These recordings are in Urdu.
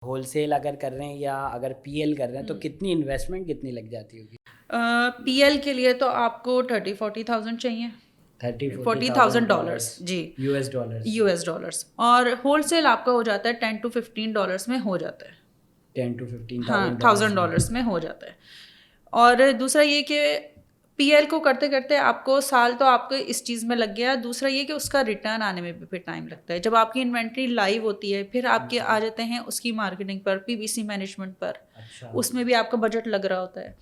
ہول سیل اگر کر رہے ہیں یا اگر پی ایل کر رہے ہیں تو کتنی انویسٹمنٹ کتنی لگ جاتی ہوگی؟ پی ایل کے لیے تو آپ کو 30-40,000 چاہیے. 30-40,000 $40,000 جی US ڈالرس. اور ہول سیل آپ کا ہو جاتا ہے $10-15 میں ہو جاتا ہے. 10-15,000 $1,000 میں ہو جاتا ہے. اور دوسرا یہ کہ پی ایل کو کرتے کرتے آپ کو سال تو آپ کو اس چیز میں لگ گیا. دوسرا یہ کہ اس کا ریٹرن آنے میں بھی پھر ٹائم لگتا ہے. جب آپ کی انوینٹری لائیو ہوتی ہے پھر آپ کے آ جاتے ہیں اس کی مارکیٹنگ پر, پی وی سی مینجمنٹ پر, اس میں بھی آپ کا بجٹ لگ رہا ہوتا ہے.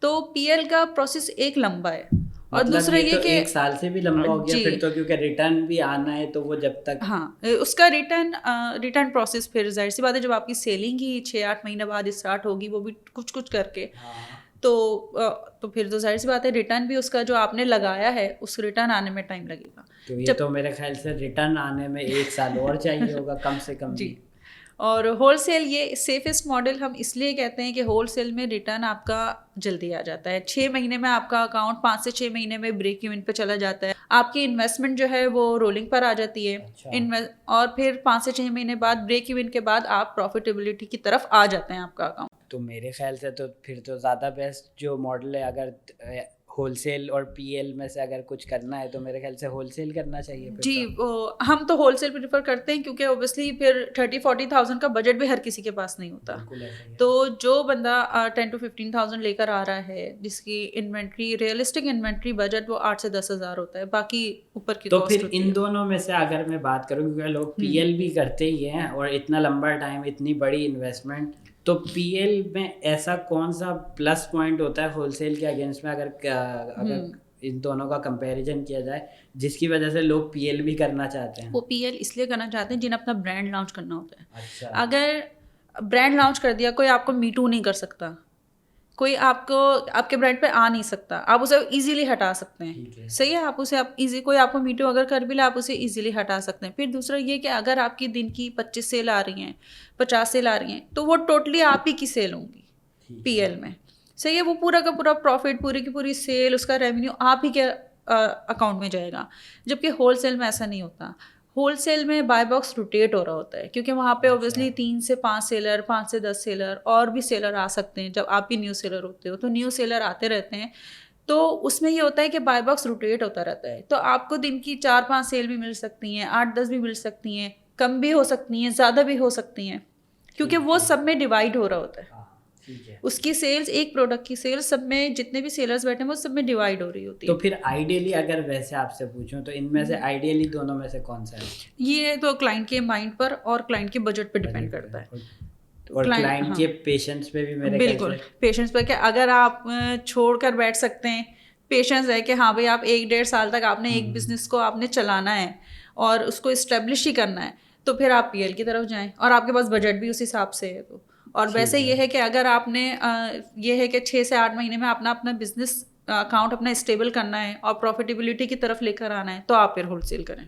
تو پی ایل کا پروسیس ایک لمبا ہے. اور دوسرا یہ کہ ایک سال سے بھی لمبا ہو گیا پھر تو, کیونکہ ریٹرن بھی آنا ہے تو وہ جب تک ہاں اس کا ریٹرن پروسیس پھر ظاہر سی بات ہے جب آپ کی سیلنگ ہی 6-8 مہینے بعد اسٹارٹ ہوگی وہ بھی کچھ کر کے, تو پھر تو ظاہر سی بات ہے ریٹرن بھی اس کا جو آپ نے لگایا ہے اس ریٹرن آنے میں ٹائم لگے گا. تو یہ تو میرے خیال سے ریٹرن آنے میں 1 سال اور چاہیے ہوگا کم سے کم. جی. اور ہول سیل یہ سیفسٹ ماڈل ہم اس لیے کہتے ہیں کہ ہول سیل میں ریٹرن آپ کا جلدی آ جاتا ہے. 6 مہینے میں آپ کا اکاؤنٹ 5 سے 6 مہینے میں بریک ایون پہ چلا جاتا ہے. آپ کی انویسٹمنٹ جو ہے وہ رولنگ پر آ جاتی ہے. اور پھر 5 سے 6 مہینے بعد بریک ایون کے بعد آپ پروفیٹیبلٹی کی طرف آ جاتے ہیں آپ کا اکاؤنٹ. تو میرے خیال سے تو پھر تو زیادہ بیسٹ جو ماڈل ہے, اگر ہول سیل اور پی ایل میں سے اگر کچھ کرنا ہے تو میرے خیال سے ہول سیل کرنا چاہیے. جی ہم تو ہول سیل پریفر کرتے ہیں کیونکہ اوبیسلی پھر 30-40,000 کا بجٹ بھی ہر کسی کے پاس نہیں ہوتا. تو جو بندہ 10-15,000 لے کر آ رہا ہے جس کی انوینٹری ریئلسٹک انوینٹری بجٹ وہ 8 سے 10,000 ہوتا ہے, باقی اوپر کی تو کاسٹ پھر ان دونوں میں سے اگر میں بات کروں, کیونکہ لوگ پی ایل بھی کرتے ہی ہیں اور اتنا لمبا ٹائم اتنی بڑی انویسٹمنٹ, تو پی ایل میں ایسا کون سا پلس پوائنٹ ہوتا ہے ہول سیل کے اگینسٹ میں اگر ان دونوں کا کمپیریزن کیا جائے جس کی وجہ سے لوگ پی ایل بھی کرنا چاہتے ہیں؟ وہ پی ایل اس لیے کرنا چاہتے ہیں جنہیں اپنا برانڈ لانچ کرنا ہوتا ہے. اگر برانڈ لانچ کر دیا, کوئی آپ کو میٹو نہیں کر سکتا, کوئی آپ کے برانڈ پہ آ نہیں سکتا, آپ اسے ایزیلی ہٹا سکتے ہیں. صحیح ہے, آپ اسے کوئی آپ کو میٹو اگر کر بھی لے آپ اسے ایزیلی ہٹا سکتے ہیں. پھر دوسرا یہ کہ اگر آپ کی دن کی 25 سیل آ رہی ہیں, 50 سیل آ رہی ہیں, تو وہ ٹوٹلی آپ ہی کی سیل ہوں گی پی ایل میں. صحیح ہے, وہ پورا کا پورا پروفٹ, پوری کی پوری سیل, اس کا ریونیو آپ ہی کے اکاؤنٹ میں جائے گا. جبکہ ہول سیل میں ایسا نہیں ہوتا. ہول سیل میں بائی باکس روٹیٹ ہو رہا ہوتا ہے کیونکہ وہاں پہ اوبیسلی 3 سے 5 سیلر, 5 سے 10 سیلر اور بھی سیلر آ سکتے ہیں. جب آپ بھی نیو سیلر ہوتے ہو تو نیو سیلر آتے رہتے ہیں, تو اس میں یہ ہوتا ہے کہ بائی باکس روٹیٹ ہوتا رہتا ہے. تو آپ کو دن کی 4-5 سیل بھی مل سکتی ہیں, 8-10 بھی مل سکتی ہیں, کم بھی ہو سکتی ہیں, زیادہ بھی ہو سکتی ہیں, کیونکہ وہ سب میں ڈیوائڈ ہو رہا ہوتا ہے. اس کی سیلز, ایک پروڈکٹ کی سیلز سب میں جتنے بھی سیلرز بیٹھے ہیں وہ سب میں ڈیوائڈ ہو رہی ہوتی ہے. تو پھر آئیڈیلی اگر ویسے آپ سے پوچھوں تو ان میں سے آئیڈیلی دونوں میں سے کون سا ہے؟ یہ تو کلائنٹ کے مائنڈ پر اور کلائنٹ کے بجٹ پہ ڈیپینڈ کرتا ہے, اور کلائنٹ کے پیشنس پہ بھی. میرے بالکل پیشنس پہ, کہ اگر آپ چھوڑ کر بیٹھ سکتے ہیں, پیشنس ہے کہ ہاں بھائی آپ 1-1.5 سال تک آپ نے ایک بزنس کو آپ نے چلانا ہے اور اس کو اسٹیبلش ہی کرنا ہے, تو پھر آپ پی ایل کی طرف جائیں اور آپ کے پاس بجٹ بھی اس حساب سے ہے. تو اور ویسے یہ ہے کہ اگر آپ نے یہ ہے کہ 6 سے 8 مہینے میں اپنا بزنس اکاؤنٹ اپنا اسٹیبل کرنا ہے اور پروفیٹیبلٹی کی طرف لے کر آنا ہے, تو آپ پھر ہول سیل کریں.